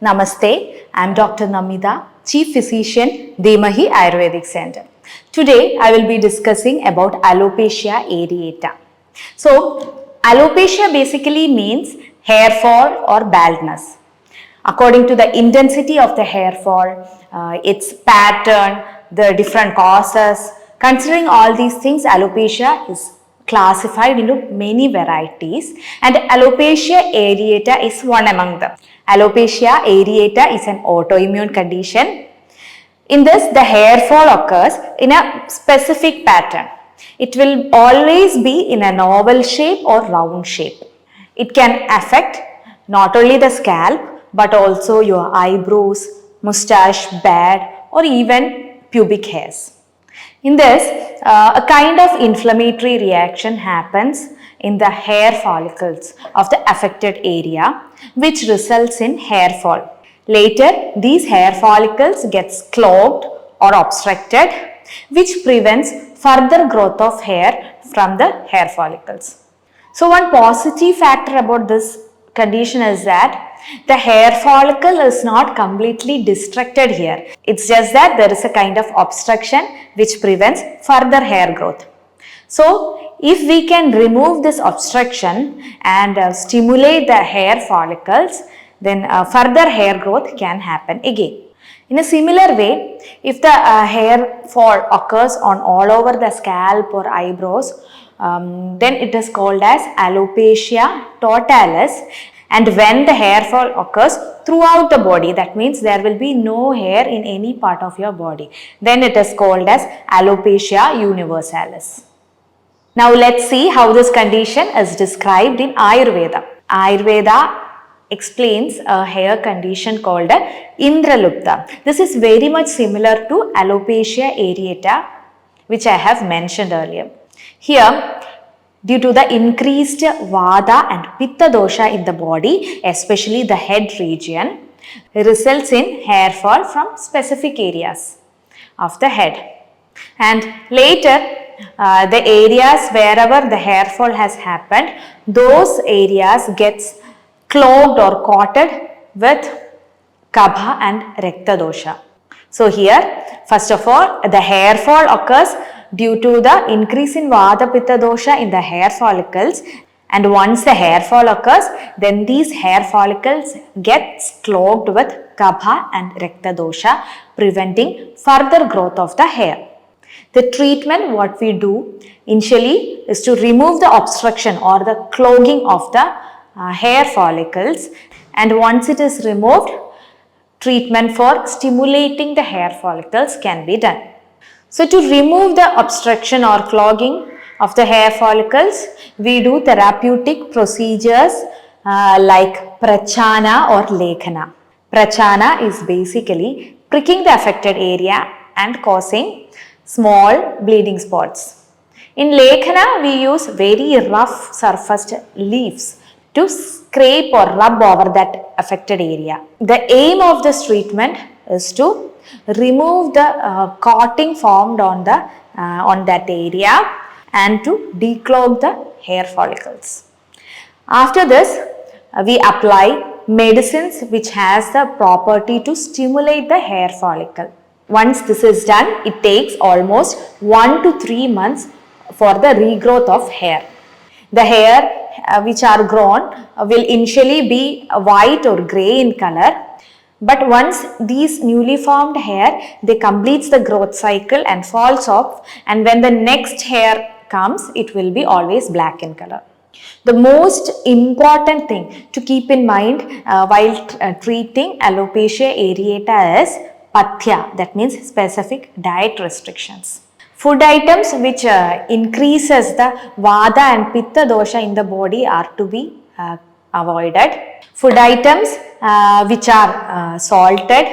Namaste, I am Dr. Namitha, Chief Physician, Dheemahi Ayurvedic Center. Today, I will be discussing about alopecia areata. So, alopecia basically means hair fall or baldness. According to the intensity of the hair fall, its pattern, the different causes, considering all these things, alopecia is classified into many varieties and alopecia areata is one among them. Alopecia areata is an autoimmune condition. In this, the hair fall occurs in a specific pattern. It will always be in an oval shape or round shape. It can affect not only the scalp but also your eyebrows, mustache, beard or even pubic hairs. In this, a kind of inflammatory reaction happens in the hair follicles of the affected area, which results in hair fall. Later, these hair follicles gets clogged or obstructed, which prevents further growth of hair from the hair follicles. So, one positive factor about this condition is that the hair follicle is not completely destructed here. It's just that there is a kind of obstruction which prevents further hair growth. So, if we can remove this obstruction and stimulate the hair follicles, then further hair growth can happen again. In a similar way, if the hair fall occurs on all over the scalp or eyebrows, then it is called as alopecia totalis. And when the hair fall occurs throughout the body, that means there will be no hair in any part of your body, then it is called as alopecia universalis. Now let's see how this condition is described in Ayurveda. Ayurveda explains a hair condition called Indralupta. This is very much similar to alopecia areata, which I have mentioned earlier. Here, due to the increased vata and pitta dosha in the body, especially the head region, results in hair fall from specific areas of the head. And later, the areas wherever the hair fall has happened, those areas gets clogged or coated with kabha and rakta dosha. So here, first of all, the hair fall occurs due to the increase in vata pitta dosha in the hair follicles, and once the hair fall occurs, then these hair follicles gets clogged with kabha and rakta dosha, preventing further growth of the hair. The treatment what we do initially is to remove the obstruction or the clogging of the hair follicles, and once it is removed, treatment for stimulating the hair follicles can be done. So, to remove the obstruction or clogging of the hair follicles, we do therapeutic procedures like prachana or lekhana. Prachana is basically pricking the affected area and causing small bleeding spots. In lekhana, we use very rough surfaced leaves to scrape or rub over that affected area. The aim of this treatment is to remove the coating formed on that area and to declog the hair follicles. After this, we apply medicines which has the property to stimulate the hair follicle. Once this is done, it takes almost 1 to 3 months for the regrowth of hair. The hair which are grown will initially be white or grey in color, but once these newly formed hair, they completes the growth cycle and falls off, and when the next hair comes, it will be always black in color. The most important thing to keep in mind while treating alopecia areata is pathya, that means specific diet restrictions. Food items which increases the vata and pitta dosha in the body are to be avoided. Food items which are salted,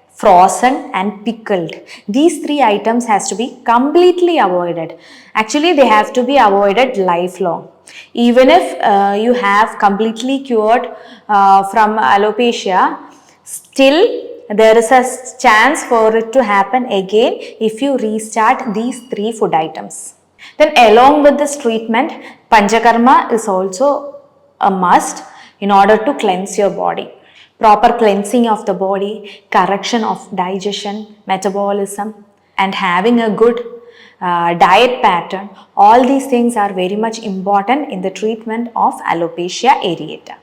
frozen and pickled. These three items has to be completely avoided. Actually, they have to be avoided lifelong. Even if you have completely cured from alopecia, still there is a chance for it to happen again if you restart these three food items. Then along with this treatment, Panchakarma is also a must in order to cleanse your body. proper cleansing of the body, correction of digestion, metabolism, and having a good diet pattern. All these things are very much important in the treatment of alopecia areata.